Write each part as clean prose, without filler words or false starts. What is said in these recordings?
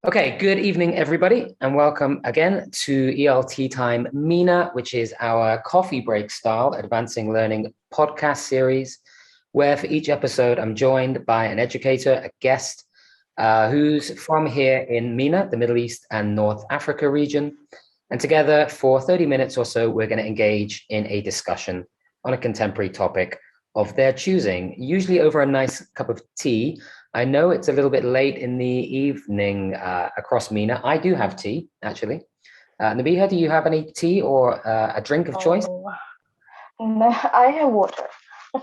Okay, good evening, everybody, and welcome again to ELTea Time MENA, which is our coffee break style advancing learning podcast series, where for each episode, I'm joined by an educator, a guest who's from here in MENA, the Middle East and North Africa region. And together for 30 minutes or so, we're going to engage in a discussion on a contemporary topic of their choosing, usually over a nice cup of tea. I know it's a little bit late in the evening across MENA. I do have tea, actually. Nabeeha, do you have any tea or a drink of choice? No, I have water.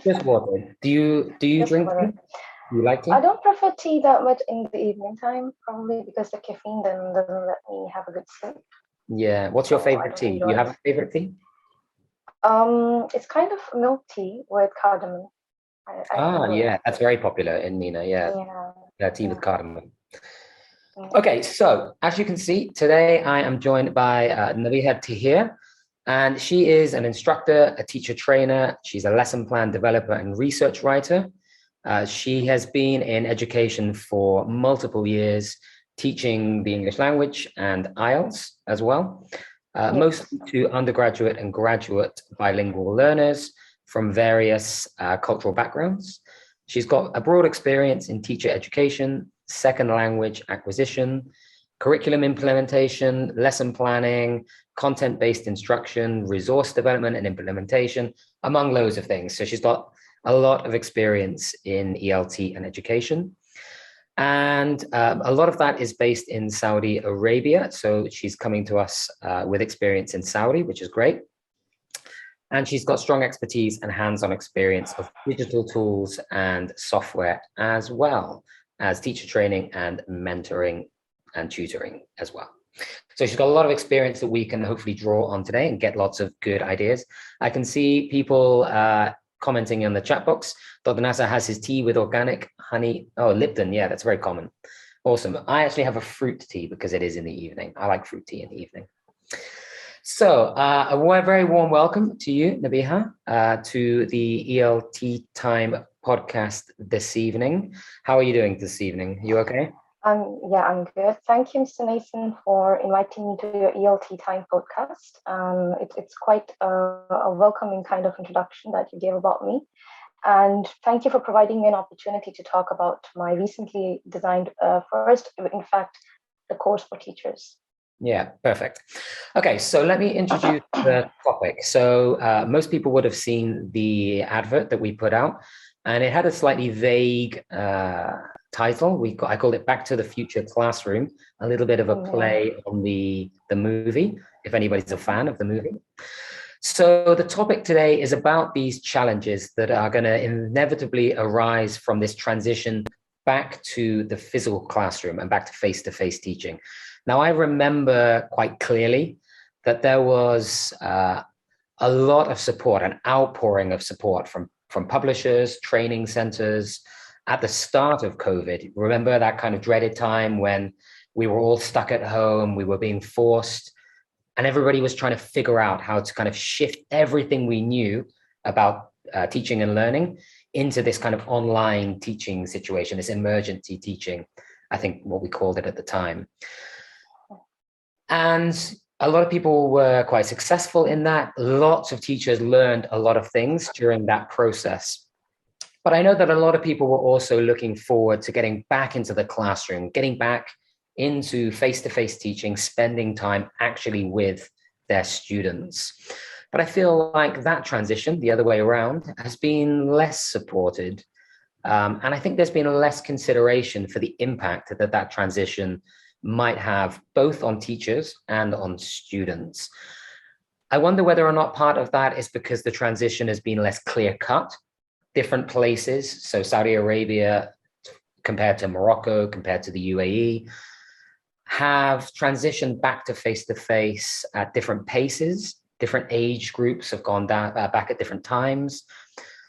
Just water. Do you Just drink tea? water. Do you like tea? I don't prefer tea that much in the evening time, probably because the caffeine then doesn't let me have a good sleep. Yeah. What's your So I favorite don't tea? Do enjoy you have it. a favorite tea? It's kind of milk tea with cardamom. I Ah, really yeah, like that's it. very popular in MENA. Yeah, Yeah, tea with yeah, cardamom. yeah. Okay, so as you can see, today I am joined by Nabeeha Tahir, and she is an instructor, a teacher trainer. She's a lesson plan developer and research writer. She has been in education for multiple years, teaching the English language and IELTS as well, Yes. mostly to undergraduate and graduate bilingual learners from various cultural backgrounds. She's got a broad experience in teacher education, second language acquisition, curriculum implementation, lesson planning, content-based instruction, resource development and implementation, among loads of things. So she's got a lot of experience in ELT and education. And a lot of that is based in Saudi Arabia. So she's coming to us with experience in Saudi, which is great. And she's got strong expertise and hands-on experience of digital tools and software, as well as teacher training and mentoring and tutoring as well. So she's got a lot of experience that we can hopefully draw on today and get lots of good ideas. I can see people commenting in the chat box. Dr. Nasser has his tea with organic honey. Oh, Lipton. Yeah, that's very common. Awesome. I actually have a fruit tea because it is in the evening. I like fruit tea in the evening. So a very warm welcome to you, Nabeeha, to the ELT Time podcast this evening. How are you doing this evening? You okay? Yeah, I'm good. Thank you, Mr. Nathan, for inviting me to your ELT Time podcast. It's quite a welcoming kind of introduction that you gave about me. And thank you for providing me an opportunity to talk about my recently designed first, in fact, the course for teachers. Yeah, perfect. Okay, so let me introduce the topic. So most people would have seen the advert that we put out, and it had a slightly vague title. I called it Back to the Future Classroom, a little bit of a play on the movie, if anybody's a fan of the movie. So the topic today is about these challenges that are going to inevitably arise from this transition back to the physical classroom and back to face-to-face teaching. Now, I remember quite clearly that there was a lot of support, an outpouring of support from publishers, training centers at the start of COVID. Remember that kind of dreaded time when we were all stuck at home, we were being forced, and everybody was trying to figure out how to kind of shift everything we knew about teaching and learning into this kind of online teaching situation, this emergency teaching, I think what we called it at the time. And a lot of people were quite successful in that. Lots of teachers learned a lot of things during that process. But I know that a lot of people were also looking forward to getting back into the classroom, getting back into face-to-face teaching, spending time actually with their students. But I feel like that transition, the other way around, has been less supported. And I think there's been less consideration for the impact that that transition might have both on teachers and on students. I wonder whether or not part of that is because the transition has been less clear-cut. Different places, so Saudi Arabia compared to Morocco, compared to the UAE, have transitioned back to face-to-face at different paces. Different age groups have gone back at different times.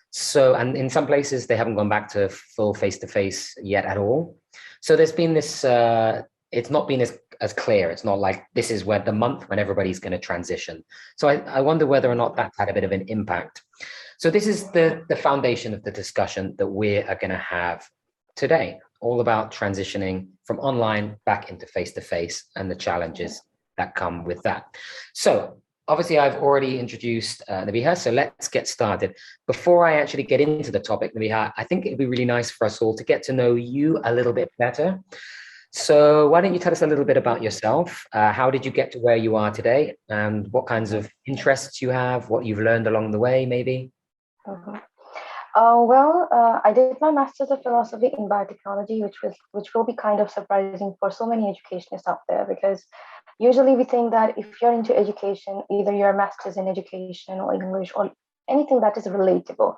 So, and in some places, they haven't gone back to full face-to-face yet at all. So there's been this, it's not been as clear. It's not like this is where the month when everybody's going to transition. So I wonder whether or not that's had a bit of an impact. So this is the foundation of the discussion that we are going to have today. all about transitioning from online back into face-to-face and the challenges that come with that. So obviously I've already introduced Nabeeha, so let's get started. Before I actually get into the topic, Nabeeha, I think it'd be really nice for us all to get to know you a little bit better. So why don't you tell us a little bit about yourself? How did you get to where you are today, and what kinds of interests you have, what you've learned along the way, maybe? I did my Master's of Philosophy in Biotechnology, which will be kind of surprising for so many educationists out there, because usually we think that if you're into education, either you're a Master's in Education or English or anything that is relatable.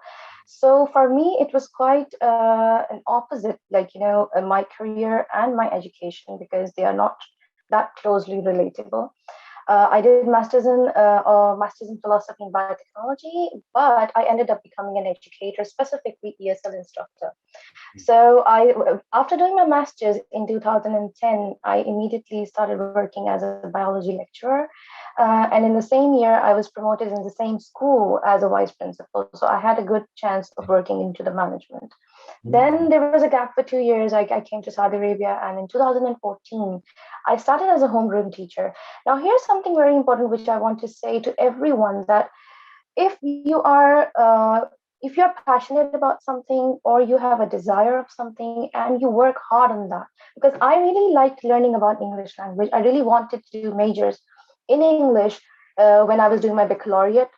So for me, it was quite an opposite, my career and my education, because they are not that closely relatable. I did Masters in Philosophy in Biotechnology, but I ended up becoming an educator, specifically ESL instructor. So after doing my master's in 2010, I immediately started working as a biology lecturer. And in the same year, I was promoted in the same school as a vice principal. So I had a good chance of working into the management. Then there was a gap for 2 years. I came to Saudi Arabia, and in 2014, I started as a homeroom teacher. Now, here's something very important which I want to say to everyone, that if you're passionate about something, or you have a desire of something and you work hard on that, because I really liked learning about English language. I really wanted to do majors in English when I was doing my baccalaureate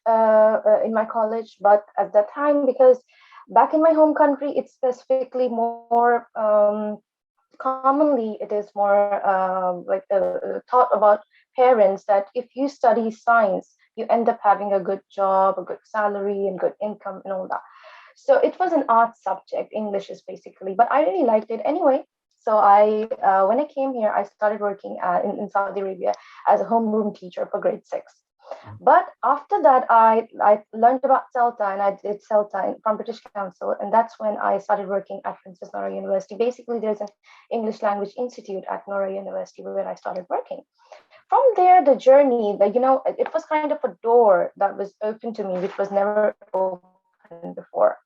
in my college. But at that time, because back in my home country, it's specifically more commonly, it is more thought about parents that if you study science, you end up having a good job, a good salary, and good income, and all that. So it was an art subject, English is basically, but I really liked it anyway. So when I came here, I started working in Saudi Arabia as a homeroom teacher for grade 6. But after that, I learned about CELTA, and I did CELTA from British Council. And that's when I started working at Princess Nora University. Basically, there's an English Language Institute at Nora University where I started working. From there, the journey, it was kind of a door that was open to me, which was never open before.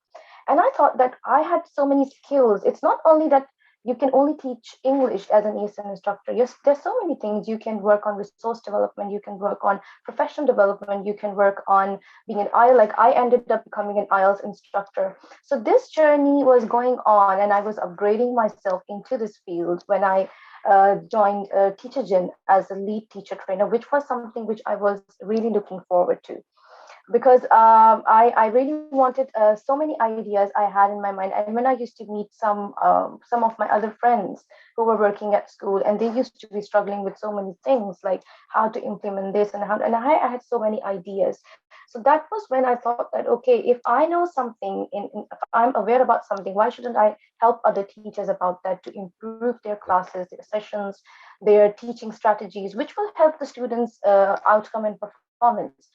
And I thought that I had so many skills. It's not only that you can only teach English as an ESL instructor. Yes, there's so many things. You can work on resource development. You can work on professional development. You can work on being an IELTS. Like I ended up becoming an IELTS instructor. So this journey was going on, and I was upgrading myself into this field when I joined TeacherGen as a lead teacher trainer, which was something which I was really looking forward to, because I really wanted so many ideas I had in my mind. And when I used to meet some of my other friends who were working at school, and they used to be struggling with so many things, like how to implement this and I had so many ideas. So that was when I thought that, okay, if I know something, if I'm aware about something, why shouldn't I help other teachers about that, to improve their classes, their sessions, their teaching strategies, which will help the students' outcome and performance.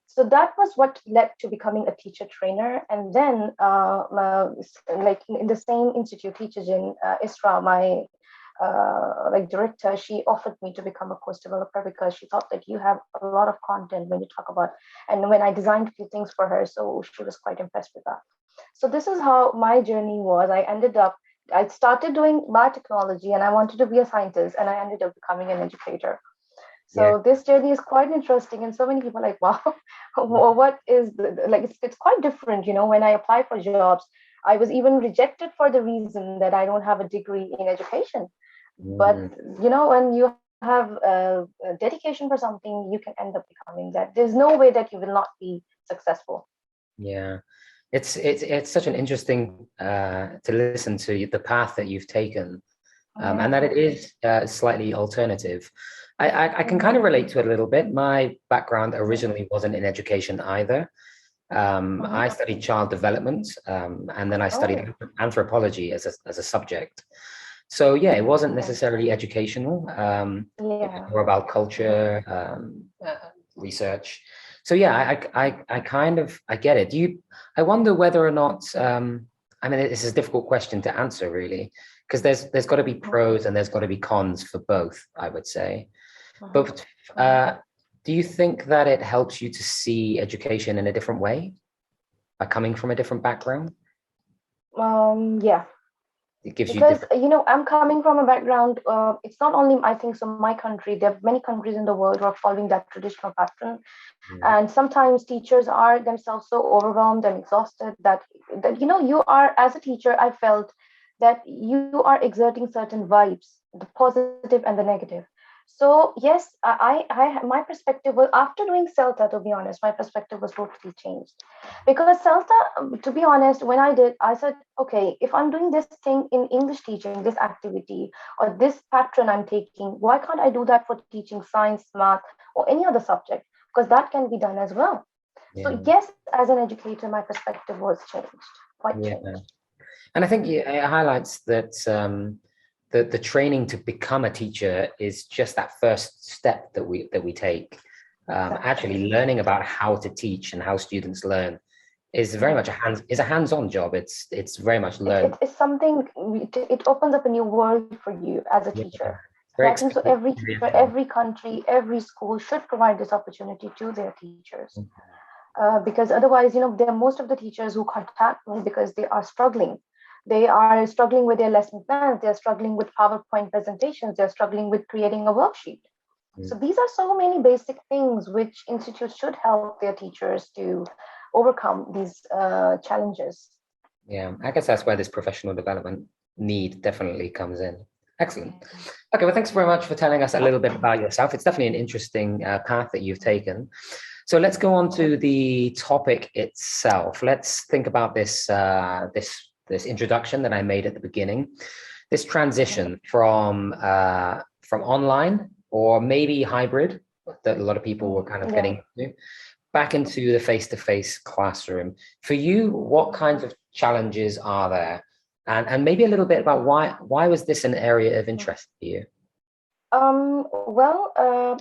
So that was what led to becoming a teacher trainer. And then like in the same institute, TeacherGen, Isra, my director, she offered me to become a course developer, because she thought that you have a lot of content when you talk about, and when I designed a few things for her, so she was quite impressed with that. So this is how my journey was. I started doing biotechnology, and I wanted to be a scientist, and I ended up becoming an educator. So this journey is quite interesting, and so many people are like, wow, what is it's quite different. When I apply for jobs, I was even rejected for the reason that I don't have a degree in education. But when you have a dedication for something, you can end up becoming that. There's no way that you will not be successful. Yeah, it's such an interesting to listen to the path that you've taken, and that it is slightly alternative. I can kind of relate to it a little bit. My background originally wasn't in education either. I studied child development, and then I studied anthropology as a subject. So yeah, it wasn't necessarily educational. It was more about culture, research. So yeah, I get it. I wonder whether or not, I mean, this is a difficult question to answer really, because there's got to be pros and there's got to be cons for both, I would say. But do you think that it helps you to see education in a different way by coming from a different background? Yeah. It gives you Because different. I'm coming from a background, it's not only, I think so, my country. There are many countries in the world who are following that traditional pattern, Mm, and sometimes teachers are themselves so overwhelmed and exhausted that you are, as a teacher, I felt that you are exerting certain vibes, the positive and the negative. So yes, my perspective was, after doing CELTA, to be honest, my perspective was totally changed. Because CELTA, to be honest, when I did, I said, okay, if I'm doing this thing in English teaching, this activity or this pattern I'm taking, why can't I do that for teaching science, math, or any other subject? Because that can be done as well. So yeah, yes, as an educator, my perspective was changed, quite yeah. changed. And I think it highlights that the training to become a teacher is just that first step that we take. Exactly. Actually, learning about how to teach and how students learn is very much Hmm. a hands-on job. It's very much It learn. is something, it opens up a new world for you as a Yeah, teacher. And very I think so every teacher, experiential. every country, every school should provide this opportunity to their teachers. Because otherwise, there are most of the teachers who contact me because they are struggling. They are struggling with their lesson plans. They are struggling with PowerPoint presentations. They're struggling with creating a worksheet. So Mm. these are so many basic things which institutes should help their teachers to overcome these challenges. Yeah, I guess that's where this professional development need definitely comes in. Excellent. Yeah. Okay, well, thanks very much for telling us a little bit about yourself. It's definitely an interesting path that you've taken. So let's go on to the topic itself. Let's think about this introduction that I made at the beginning. This transition from online or maybe hybrid that a lot of people were kind of Yeah. getting into back into the face-to-face classroom. For you, what kinds of challenges are there? And maybe a little bit about why was this an area of interest for you? Well,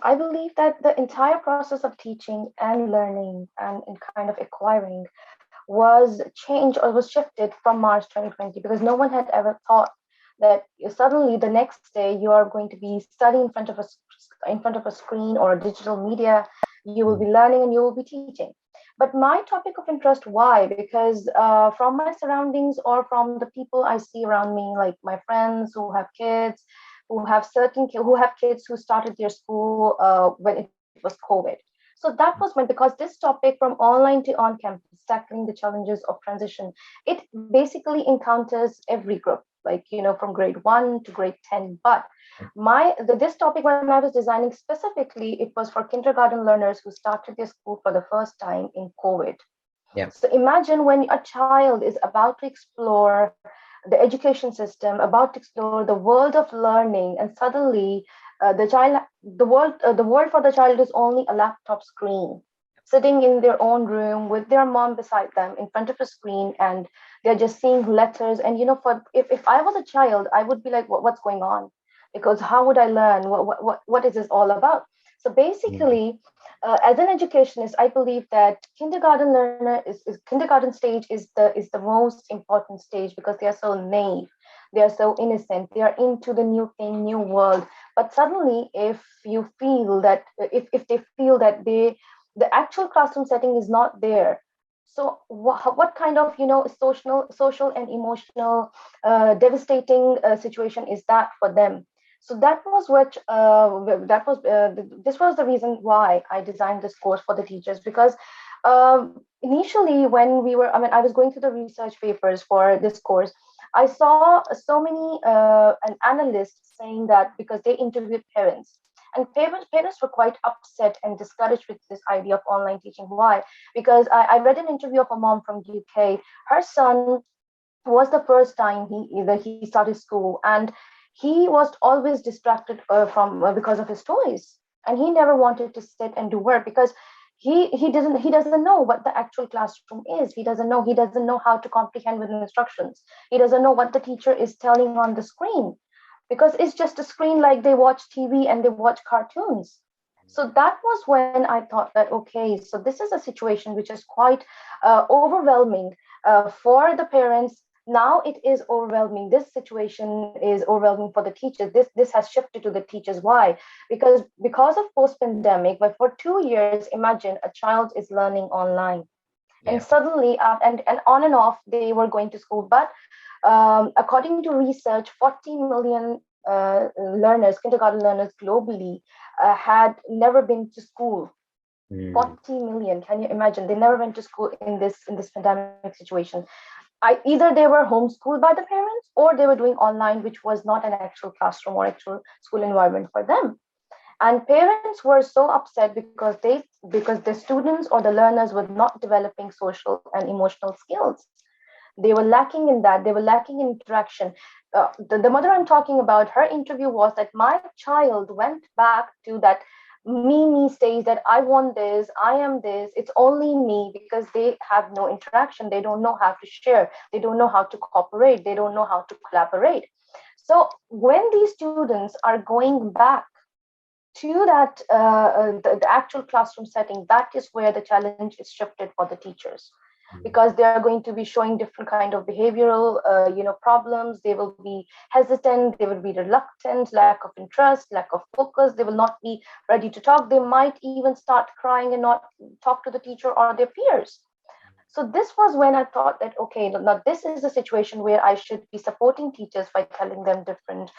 I believe that the entire process of teaching and learning and kind of acquiring was changed or was shifted from March 2020, because no one had ever thought that suddenly the next day you are going to be studying in front of a screen or a digital media. You will Mm, be learning and you will be teaching. But my topic of interest, why? Because from my surroundings or from the people I see around me, like my friends who have kids, who have kids who started their school when it was COVID. So that was when, because this topic from online to on campus, tackling the challenges of transition, it basically encounters every group, like from grade 1 to grade 10. But this topic, when I was designing specifically, it was for kindergarten learners who started their school for the first time in COVID. yeah. So imagine when a child is about to explore the education system, about to explore the world of learning, and suddenly the world for the child is only a laptop screen, sitting in their own room with their mom beside them in front of a screen, and they're just seeing letters. And for if I was a child, I would be like, what's going on? Because how would I learn? What is this all about? So Mm, basically, as an educationist, I believe that kindergarten stage is the most important stage, because they are so naive, they are so innocent, they are into the new thing, new world. But suddenly, if you feel that if they feel that the actual classroom setting is not there, so what kind of social and emotional devastating situation is that for them? So this was the reason why I designed this course for the teachers. Because initially, when I was going through the research papers for this course, I saw so many an analysts saying that, because they interviewed parents, and parents were quite upset and discouraged with this idea of online teaching. Why? Because I read an interview of a mom from UK. Her son was the first time he started school, and he was always distracted from because of his toys, and he never wanted to sit and do work, because he doesn't know what the actual classroom is. He doesn't know how to comprehend with instructions. He doesn't know what the teacher is telling on the screen, because it's just a screen, like they watch TV and they watch cartoons. So that was when I thought that, okay, so this is a situation which is quite overwhelming for the parents. Now it is overwhelming. This situation is overwhelming for the teachers. This has shifted to the teachers. Why? Because of post pandemic, but for 2 years, imagine a child is learning online. And Yeah. suddenly, and on and off, they were going to school. But according to research, 40 million learners, kindergarten learners globally, had never been to school. Mm. 40 million. Can you imagine? They never went to school in this pandemic situation. Either they were homeschooled by the parents, or they were doing online, which was not an actual classroom or actual school environment for them. And parents were so upset because the students or the learners were not developing social and emotional skills. They were lacking in that. They were lacking in interaction. The mother I'm talking about, her interview was that my child went back to that me stage, that I want this, I am this, it's only me, because they have no interaction. They don't know how to share. They don't know how to cooperate. They don't know how to collaborate. So when these students are going back to that the actual classroom setting, that is where the challenge is shifted for the teachers, because they are going to be showing different kind of behavioral problems. They will be hesitant, they will be reluctant, lack of interest, lack of focus. They will not be ready to talk. They might even start crying and not talk to the teacher or their peers. So this was when I thought that, okay, now this is a situation where I should be supporting teachers by telling them different,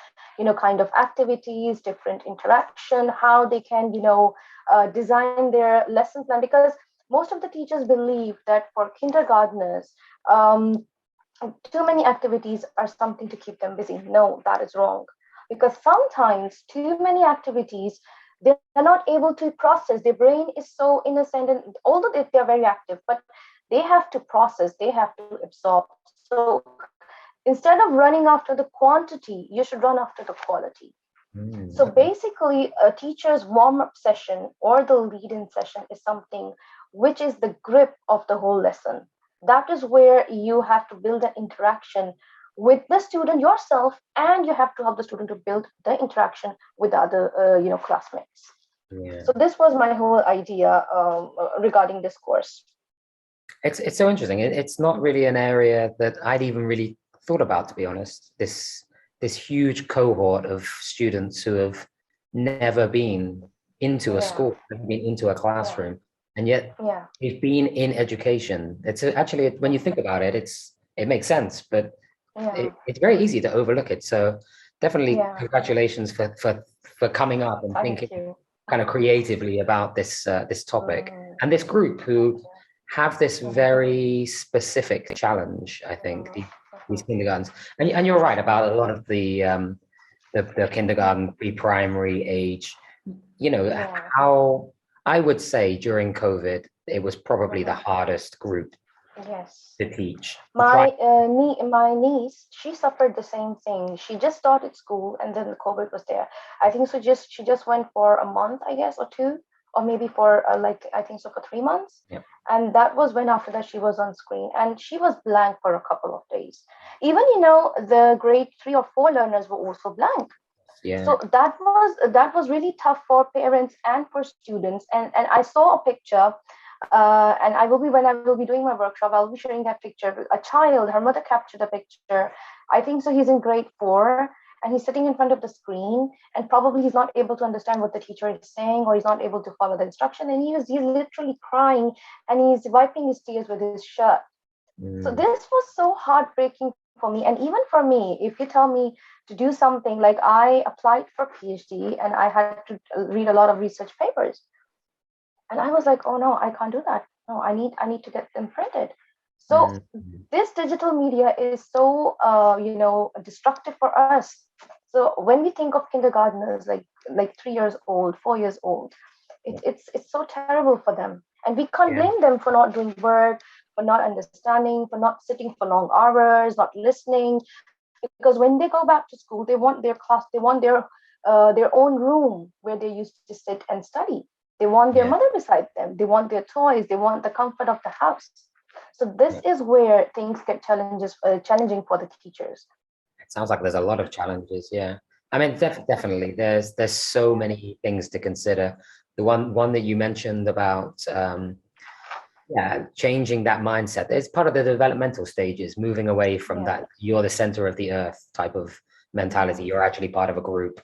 kind of activities, different interaction, how they can, design their lesson plan. Because most of the teachers believe that for kindergartners, too many activities are something to keep them busy. No, that is wrong. Because sometimes too many activities, they're not able to process. Their brain is so innocent, and although they're very active, but they have to process, they have to absorb. So instead of running after the quantity, you should run after the quality. So Okay. basically, a teacher's warm up session or the lead in session is something which is the grip of the whole lesson. That is where you have to build an interaction with the student yourself, and you have to help the student to build the interaction with the other, classmates. Yeah. So this was my whole idea regarding this course. It's so interesting. It's not really an area that I'd even really thought about, to be honest. This huge cohort of students who have never been into a Yeah, school, never been into a yeah, classroom, and yet yeah, they've been in education. Actually, when you think about it, it makes sense, but yeah, it's very easy to overlook it. So definitely yeah. congratulations for coming up and Thank thinking you. kind of creatively about this topic Mm, and this group thank who have this you. Mhm, very specific challenge. I think mhm, these mhm. kindergartens, and you're right about a lot of the kindergarten pre-primary age. You know Yeah. how I would say during COVID it was probably the Mhm. hardest group Yes. to teach. My my niece, she suffered the same thing. She just started school, and then the COVID was there. I think so. She just went for a month, I guess, or two, or maybe for like, I think so, for 3 months. Yeah, And that was when after that she was on screen, and she was blank for a couple of days. Even the grade 3 or 4 learners were also blank. yeah, So that was really tough for parents and for students. And I saw a picture, and I will be when I will be doing my workshop, I'll be sharing that picture. A child, her mother captured a picture. I think so. He's in grade 4, and he's sitting in front of the screen, and probably he's not able to understand what the teacher is saying, or he's not able to follow the instruction, and he's literally crying, and he's wiping his tears with his shirt. So mm, this was so heartbreaking for me. And even for me, if you tell me to do something, like I applied for PhD and I had to read a lot of research papers, and I was like, oh no, I can't do that. No, I need to get them printed. So mm, this digital media is so destructive for us. So when we think of kindergartners, like 3 years old, 4 years old, it's so terrible for them, and we can't yeah, blame them for not doing work, for not understanding, for not sitting for long hours, not listening. Because when they go back to school, they want their class, they want their own room where they used to sit and study. They want their yeah, mother beside them. They want their toys. They want the comfort of the house. So this yeah. is where things get challenging for the teachers. It sounds like there's a lot of challenges. Yeah, I mean, definitely, there's so Yeah, many things to consider. The one that you mentioned about yeah, changing that mindset. It's part of the developmental stages, moving away from yeah, that you're the center of the earth type of mentality. yeah, You're actually part of a group.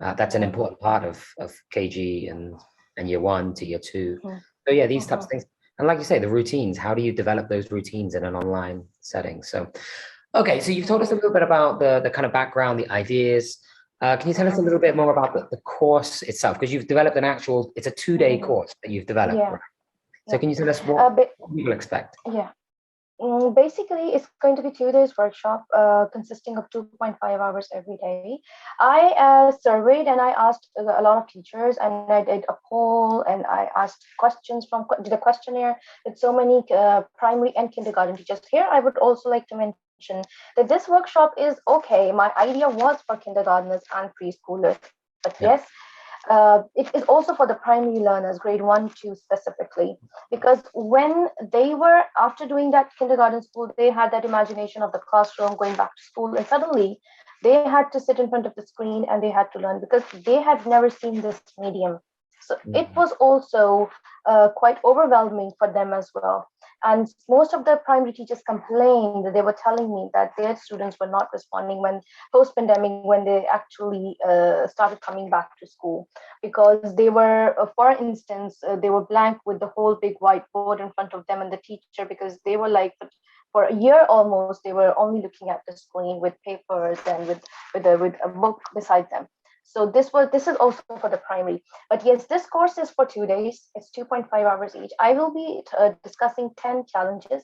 That's an yeah. important part of KG and year 1 to year 2. Mhm, So yeah, these types of mhm. things. And like you say, the routines, how do you develop those routines in an online setting? So, okay, so you've told us a little bit about the kind of background, the ideas. Can you tell us a little bit more about the course itself? Because you've developed an actual, it's a 2-day course that you've developed, Yeah, right? So yeah. can you tell us what people expect? Yeah. Basically, it's going to be 2 days workshop consisting of 2.5 hours every day. I surveyed and I asked a lot of teachers, and I did a poll and I asked questions did a questionnaire with so many primary and kindergarten teachers. Here, I would also like to mention that this workshop is okay. My idea was for kindergartners and preschoolers, but Yeah. yes, it is also for the primary learners, grade 1, 2 specifically, because when they were, after doing that kindergarten school, they had that imagination of the classroom going back to school, and suddenly they had to sit in front of the screen and they had to learn because they had never seen this medium. So it was also quite overwhelming for them as well. And most of the primary teachers complained that they were telling me that their students were not responding when post-pandemic, when they actually started coming back to school, because they were, for instance, they were blank with the whole big whiteboard in front of them and the teacher, because they were like, for a year almost, they were only looking at the screen with papers and with a book beside them. So this is also for the primary. But yes, this course is for 2 days. It's 2.5 hours each. I will be discussing 10 challenges.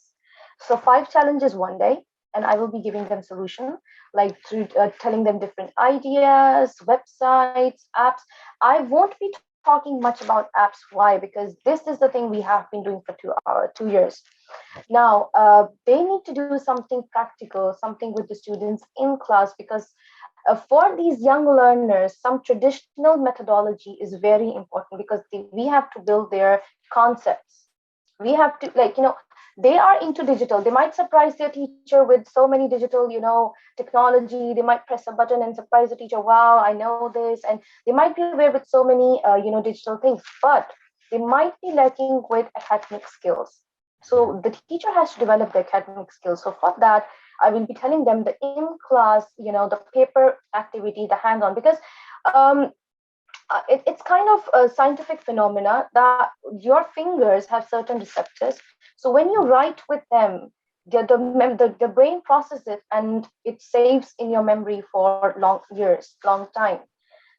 So 5 challenges one day, and I will be giving them solution, like through telling them different ideas, websites, apps. I won't be talking much about apps. Why? Because this is the thing we have been doing for 2 years. Now, they need to do something practical, something with the students in class, because for these young learners, some traditional methodology is very important, because we have to build their concepts. We have to, like, they are into digital. They might surprise their teacher with so many digital, technology. They might press a button and surprise the teacher. Wow, I know this. And they might be aware with so many, digital things, but they might be lacking with academic skills. So the teacher has to develop the academic skills. So for that, I will be telling them the in class, the paper activity, the hands on, because um, it's kind of a scientific phenomena that your fingers have certain receptors. So when you write with them, the brain processes it and it saves in your memory for long years, long time.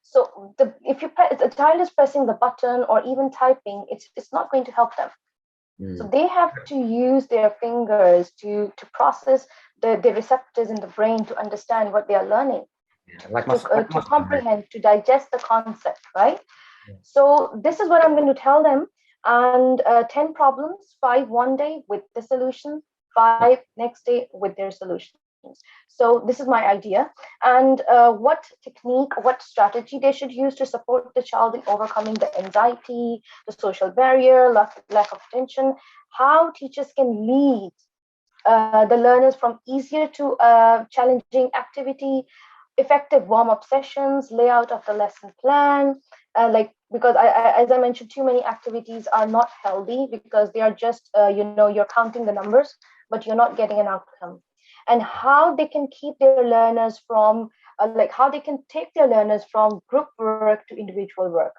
So if a child is pressing the button or even typing, it's not going to help them. So they have to use their fingers to process the receptors in the brain to understand what they are learning, Like to comprehend, to digest the concept, right? So this is what I'm going to tell them. And 10 problems, 5 one day with the solution, 5 next day with their solutions. So this is my idea. And what technique, what strategy they should use to support the child in overcoming the anxiety, the social barrier, lack of attention, how teachers can lead the learners from easier to challenging activity, effective warm-up sessions, layout of the lesson plan, because as I mentioned, too many activities are not healthy, because they are just, you're counting the numbers, but you're not getting an outcome. And how they can keep their learners from, how they can take their learners from group work to individual work,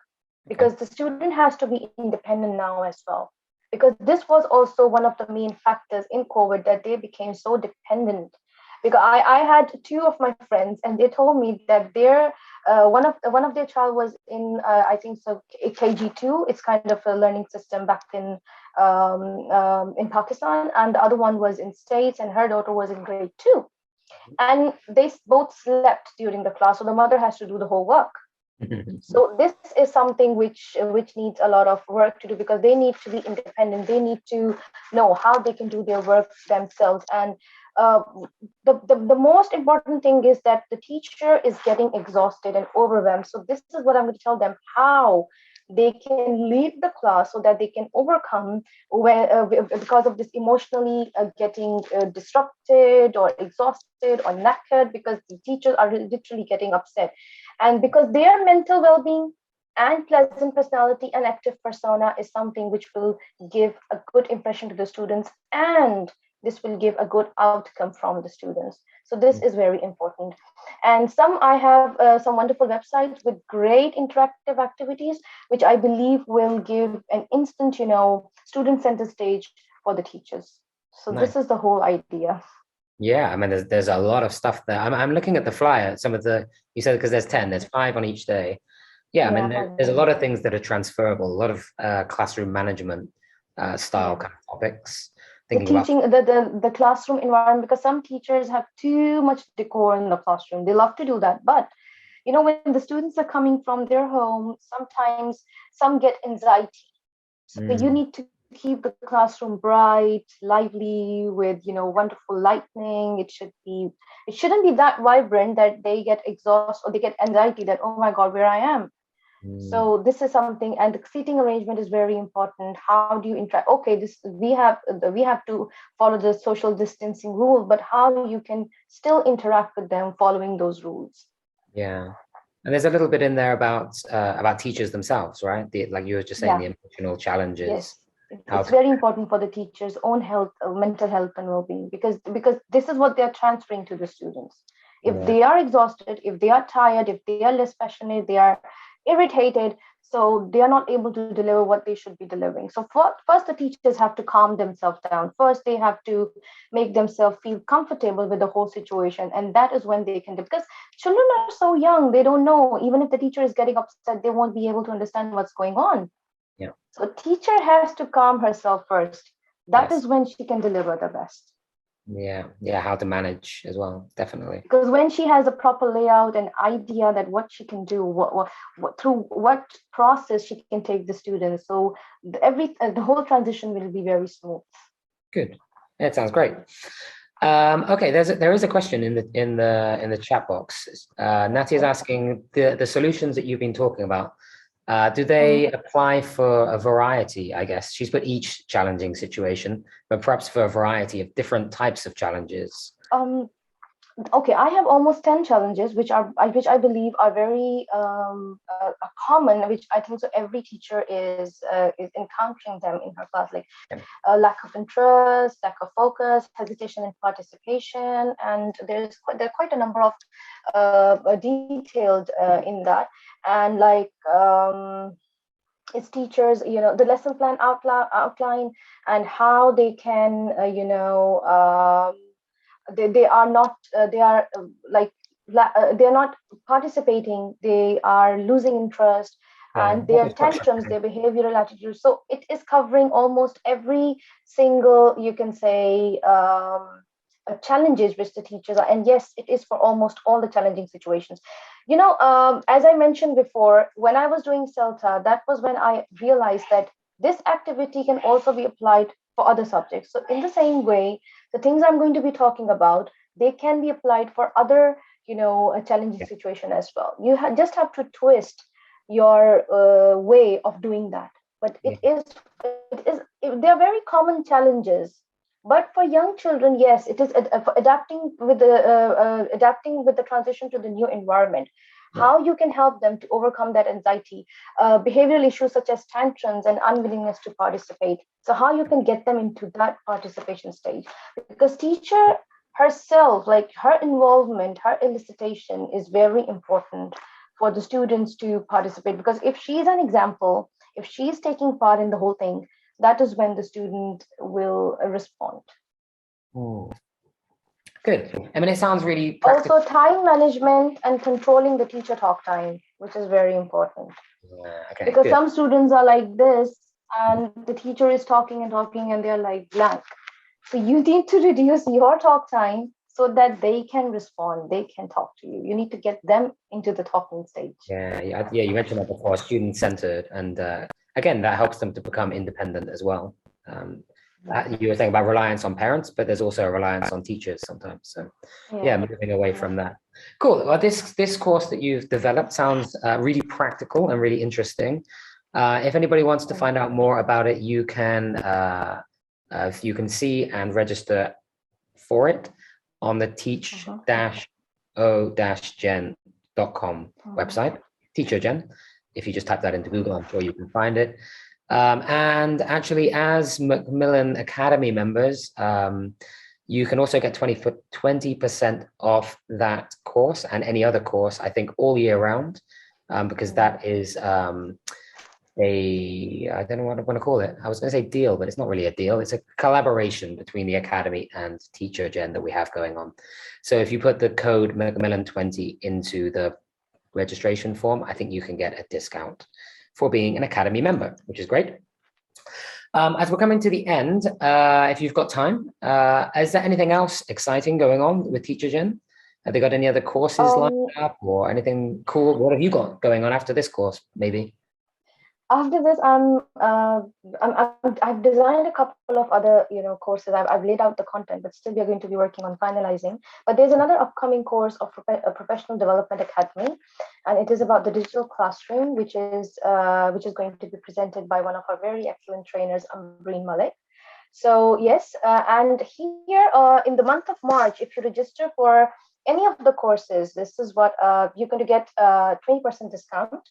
because the student has to be independent now as well. Because this was also one of the main factors in COVID, that they became so dependent. Because I had 2 of my friends, and they told me that their one of their child was in I think so KG2. It's kind of a learning system back in Pakistan, and the other one was in States, and her daughter was in grade 2, and they both slept during the class, so the mother has to do the whole work. So this is something which needs a lot of work to do, because they need to be independent. They need to know how they can do their work themselves. And uh, the most important thing is that the teacher is getting exhausted and overwhelmed. So this is what I'm going to tell them, how they can lead the class so that they can overcome when because of this emotionally getting disrupted or exhausted or knackered, because the teachers are literally getting upset, and because their mental well-being and pleasant personality and active persona is something which will give a good impression to the students and this will give a good outcome from the students. So this is very important. And I have some wonderful websites with great interactive activities, which I believe will give an instant, student center stage for the teachers. So Nice. this is the whole idea. Yeah, I mean, there's a lot of stuff there. I'm looking at the flyer. Some of the, you said, because there's 10, there's 5 on each day. Yeah, I mean, there's a lot of things that are transferable, a lot of classroom management style kind of topics. Thinking the teaching, the classroom environment, because some teachers have too much decor in the classroom. They love to do that, but when the students are coming from their home, sometimes some get anxiety. So you need to keep the classroom bright, lively, with wonderful lighting. It shouldn't be that vibrant that they get exhausted or they get anxiety that, oh my God, where I am. So this is something, and the seating arrangement is very important. How do you interact? Okay, we have to follow the social distancing rule, but how you can still interact with them following those rules. Yeah. And there's a little bit in there about teachers themselves, right? Like you were just saying, the emotional challenges. Yes, it's very important for the teachers' own health, mental health, and well-being, because this is what they are transferring to the students. If they are exhausted, if they are tired, if they are less passionate, they are irritated, so they are not able to deliver what they should be delivering. So first, the teachers have to calm themselves down. First, they have to make themselves feel comfortable with the whole situation, and that is when they can do. Because children are so young, they don't know. Even if the teacher is getting upset, they won't be able to understand what's going on. Yeah. So teacher has to calm herself first. That is when she can deliver the best. Yeah, how to manage as well, definitely. Because when she has a proper layout and idea that what she can do, what through what process she can take the students, so the whole transition will be very smooth. Good. That sounds great. Okay, there is a question in the chat box. Nati is asking the solutions that you've been talking about. Do they apply for a variety? I guess she's put each challenging situation, but perhaps for a variety of different types of challenges. Okay, I have almost 10 challenges, which I believe are very common, which I think so every teacher is encountering them in her class, like lack of interest, lack of focus, hesitation in participation, and there are quite a number of detailed in that, and like it's teachers, the lesson plan outline and how they can, they are not they're not participating, they are losing interest, and their tantrums, their behavioral attitudes. So it is covering almost every single, you can say, challenges which the teachers are, and yes, it is for almost all the challenging situations. As I mentioned before, when I was doing CELTA, that was when I realized that this activity can also be applied for other subjects. So in the same way, the things I'm going to be talking about, they can be applied for other, a challenging situation as well. You just have to twist your way of doing that. But they're very common challenges. But for young children, yes, it is adapting with the transition to the new environment. How you can help them to overcome that anxiety, behavioral issues such as tantrums and unwillingness to participate. So how you can get them into that participation stage, because teacher herself, like her involvement, her elicitation is very important for the students to participate. Because if she's an example, if she's taking part in the whole thing, that is when the student will respond. Good. I mean, it sounds really practical. Also, time management and controlling the teacher talk time, which is very important. Because some students are like this, and the teacher is talking and they're like blank. So you need to reduce your talk time so that they can respond, they can talk to you. You need to get them into the talking stage. Yeah. You mentioned that before, student-centered, and again, that helps them to become independent as well. You were saying about reliance on parents, but there's also a reliance on teachers sometimes. So moving away from that. Cool. Well, this course that you've developed sounds really practical and really interesting. If anybody wants to find out more about it, you can see and register for it on the teach-o-gen.com website, TeacherGen. If you just type that into Google, I'm sure you can find it. And actually, as Macmillan Academy members, you can also get 20% off that course and any other course, I think, all year round, because that is I don't know what I want to call it. I was going to say deal, but it's not really a deal. It's a collaboration between the Academy and Teacher Gen that we have going on. So if you put the code Macmillan20 into the registration form, I think you can get a discount for being an Academy member, which is great. As we're coming to the end, if you've got time, is there anything else exciting going on with Teacher Gen? Have they got any other courses lined up or anything cool? What have you got going on after this course, maybe? After this, I've designed a couple of other, courses. I've laid out the content, but still we're going to be working on finalizing. But there's another upcoming course of a Professional Development Academy, and it is about the digital classroom, which is going to be presented by one of our very excellent trainers, Ambreen Malik. So yes, and here in the month of March, if you register for any of the courses, this is what you're going to get 20% discount.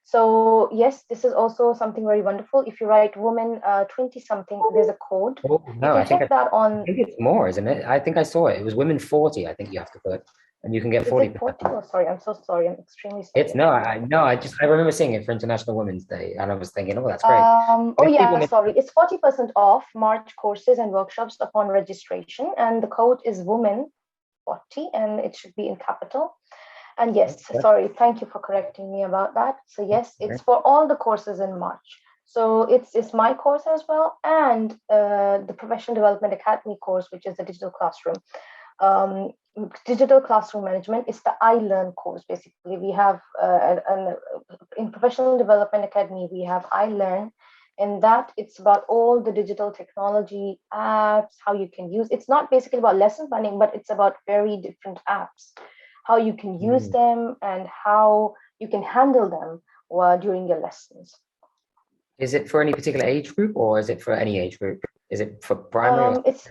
So yes, this is also something very wonderful. If you write woman 20 something, there's a code. Oh, no, you can check that on. I think it's more, isn't it? I think I saw it. It was women 40, I think you have to put, and you can get 40%. Is it 40? Oh, sorry, I'm so sorry. I'm extremely sorry. It's no, I remember seeing it for International Women's Day, and I was thinking, oh, that's great. Oh yeah, sorry. It's 40% off March courses and workshops upon registration, and the code is woman 40, and it should be in capital. And yes, sorry, thank you for correcting me about that. So yes, it's for all the courses in March. So it's my course as well, and the Professional Development Academy course, which is the digital classroom. Digital classroom management is the iLearn course. Basically, we have in Professional Development Academy, we have iLearn, and that it's about all the digital technology apps, how you can use. It's not basically about lesson planning, but it's about very different apps, how you can use them and how you can handle them during your lessons. Is it for any particular age group or is it for any age group? Is it for primary? It's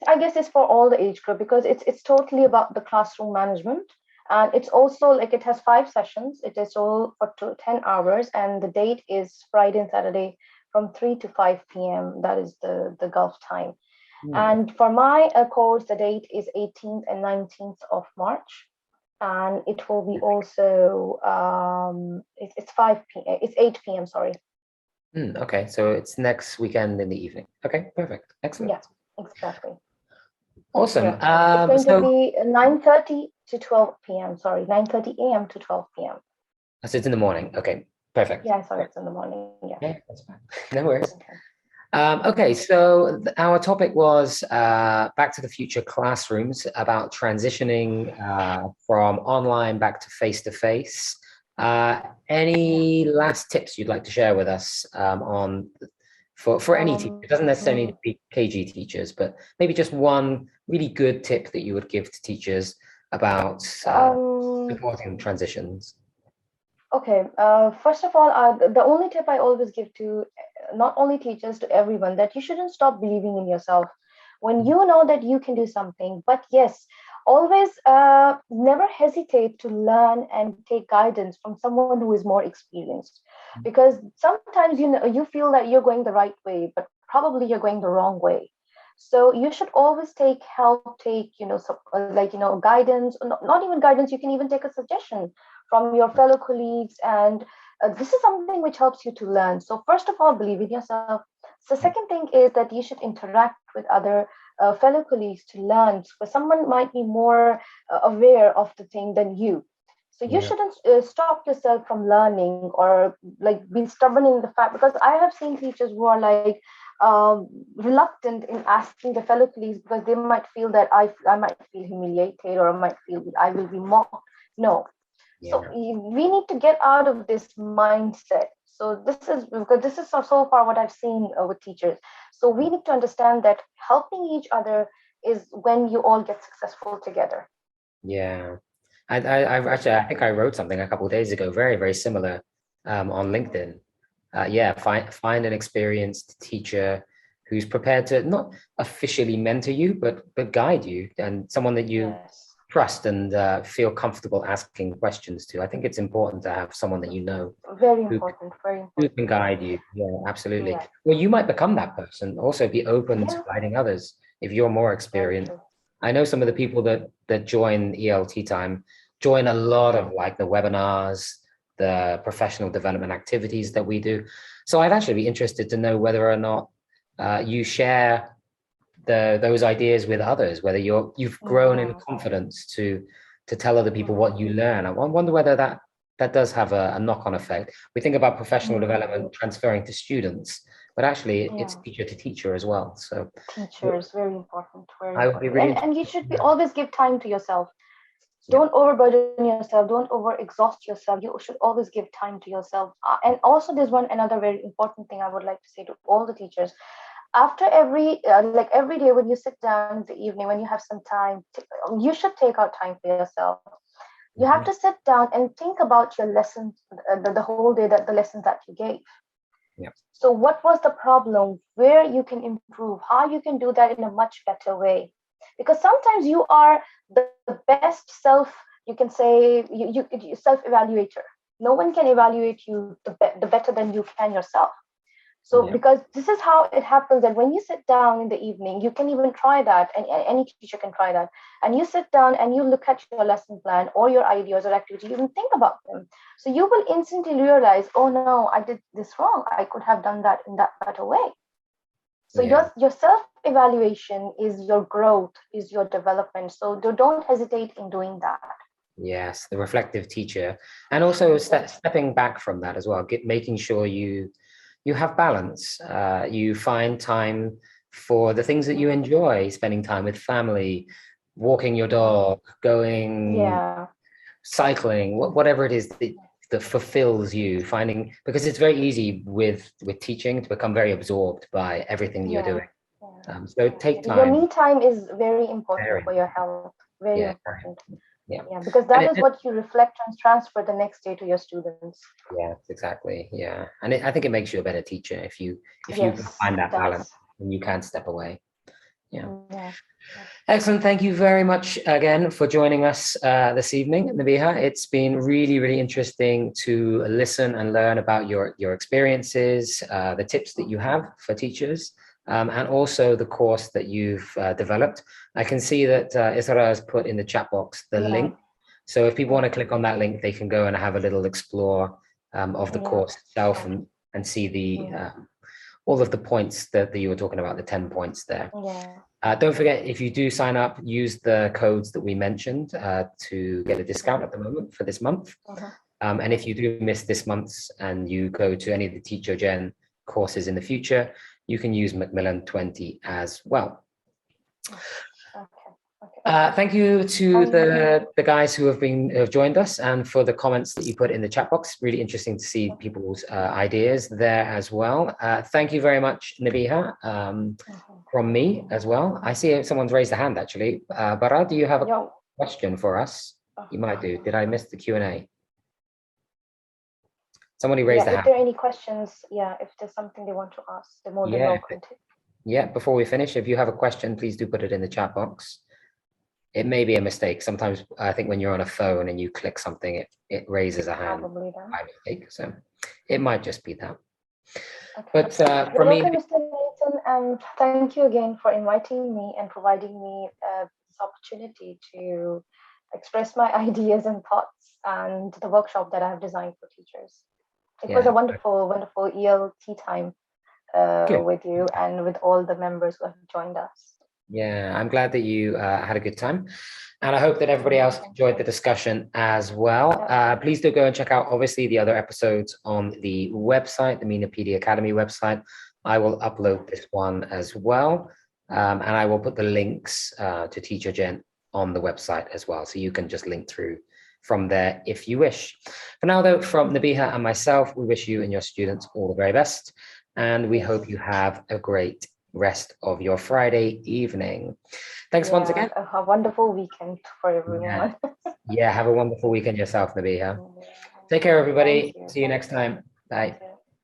I guess it's for all the age group, because it's totally about the classroom management. And it's also like it has 5 sessions. It is all for 10 hours. And the date is Friday and Saturday from 3 to 5 p.m. That is the Gulf time. And for my course, the date is 18th and 19th of March. And it will be also it's 5 p.m. It's 8 p.m. Sorry. Okay, so it's next weekend in the evening. Okay, perfect, excellent. Yeah, exactly. Awesome. It's going to be 9:30 to 12 p.m. Sorry, 9:30 a.m. to 12 p.m. So it's in the morning. Okay, perfect. Yeah, sorry, it's in the morning. Yeah, that's fine. No worries. Okay, so our topic was Back to the Future classrooms, about transitioning from online back to face-to-face. Any last tips you'd like to share with us for any teacher? It doesn't necessarily need to be KG teachers, but maybe just one really good tip that you would give to teachers about supporting transitions. Okay, first of all, the only tip I always give to not only teachers, to everyone, that you shouldn't stop believing in yourself when you know that you can do something. But yes, always never hesitate to learn and take guidance from someone who is more experienced, because sometimes you feel that you're going the right way, but probably you're going the wrong way. So you should always take help, take guidance, not even guidance. You can even take a suggestion from your fellow colleagues, and this is something which helps you to learn. So first of all, believe in yourself. So second thing is that you should interact with other fellow colleagues to learn, because someone might be more aware of the thing than you. So you shouldn't stop yourself from learning, or like be stubborn in the fact, because I have seen teachers who are like reluctant in asking the fellow colleagues, because they might feel that I might feel humiliated, or I might feel that I will be mocked. No. So we need to get out of this mindset. So this is so far what I've seen with teachers. So we need to understand that helping each other is when you all get successful together. Yeah. I think I wrote something a couple of days ago, very, very similar on LinkedIn. Find an experienced teacher who's prepared to not officially mentor you, but guide you, and someone that you trust and feel comfortable asking questions to. I think it's important to have someone that you know Very who, important, very who important. can guide you. Yeah, absolutely. Yeah. Well, you might become that person. Also, be open to Yeah, guiding others if you're more very experienced. true. I know some of the people that join ELT Time join a lot of like the webinars, the professional development activities that we do. So I'd actually be interested to know whether or not you share those ideas with others, whether you've grown in Yeah. confidence to tell other people what you learn. I wonder whether that does have a knock-on effect. We think about professional development transferring to students, but actually it's Yeah. teacher to teacher as well. So Teachers, very important, very I would be important. really And you interested. should be always give time to yourself. Yeah, Don't overburden yourself, don't overexhaust yourself. You should always give time to yourself. And also there's another very important thing I would like to say to all the teachers. After every day when you sit down in the evening, when you have some time, you should take out time for yourself. You have to sit down and think about your lessons, the whole day, that the lessons that you gave. yeah, So what was the problem, where you can improve, how you can do that in a much better way? Because sometimes you are the best self, you can say, you self-evaluator. No one can evaluate you the better than you can yourself. So yeah, because this is how it happens that when you sit down in the evening, you can even try that, and any teacher can try that. And you sit down and you look at your lesson plan or your ideas or activity, you even think about them. So you will instantly realize, oh no, I did this wrong. I could have done that in that better way. So yeah. your self-evaluation is your growth, is your development. So don't hesitate in doing that. Yes, the reflective teacher, and also stepping back from that as well, making sure you have balance. You find time for the things that you enjoy, spending time with family, walking your dog, going Yeah. cycling, whatever it is that fulfills you. Finding, because it's very easy with teaching to become very absorbed by everything you're Yeah. doing. Yeah. So take Your time. me time is very important Very, for your health. Very yeah, important. yeah, Yeah, because and that is what you reflect and transfer the next day to your students. yeah, exactly. Yeah. And I think it makes you a better teacher if you can Yes, find it that balance does. and you can step away. Yeah. Yeah. Yeah. Excellent. Thank you very much again for joining us this evening, Nabeeha. It's been really, really interesting to listen and learn about your experiences, the tips that you have for teachers, and also the course that you've developed. I can see that Isra has put in the chat box the Yeah. link. So if people want to click on that link, they can go and have a little explore of the Yeah. course itself Sure. and see the Mm. all of the points that you were talking about, the 10 points there. Yeah. Don't forget, if you do sign up, use the codes that we mentioned to get a discount at the moment for this month. Uh-huh. And if you do miss this month's and you go to any of the Teacher Gen courses in the future, you can use Macmillan 20 as well. Okay. Okay. Thank you to Thank you. the guys who have joined us and for the comments that you put in the chat box. Really interesting to see people's ideas there as well. Thank you very much, Nabeeha, from me as well. I see someone's raised a hand actually. Bara, do you have a question for us? You might do. Did I miss the Q&A? Somebody raised Yeah, a if hand. there are any questions, yeah, if there's something they want to ask, they're more than welcome to. Yeah, before we finish, if you have a question, please do put it in the chat box. It may be a mistake. Sometimes I think when you're on a phone and you click something, it raises a hand Probably then. by mistake. So it might just be that. Okay. But for You're me, welcome, Mr. Nathan, and thank you again for inviting me and providing me this opportunity to express my ideas and thoughts and the workshop that I have designed for teachers. It was a yeah, wonderful, wonderful ELT time good. with you and with all the members who have joined us. Yeah, I'm glad that you had a good time. And I hope that everybody else enjoyed the discussion as well. Please do go and check out, obviously, the other episodes on the website, the MENA PD Academy website. I will upload this one as well. And I will put the links to Teacher Gen on the website as well. So you can just link through from there if you wish. For now, though, from Nabeeha and myself, we wish you and your students all the very best. And we hope you have a great rest of your Friday evening. Thanks once again. A wonderful weekend for everyone. Yeah, have a wonderful weekend yourself, Nabeeha. Take care, everybody. See you next time. Bye.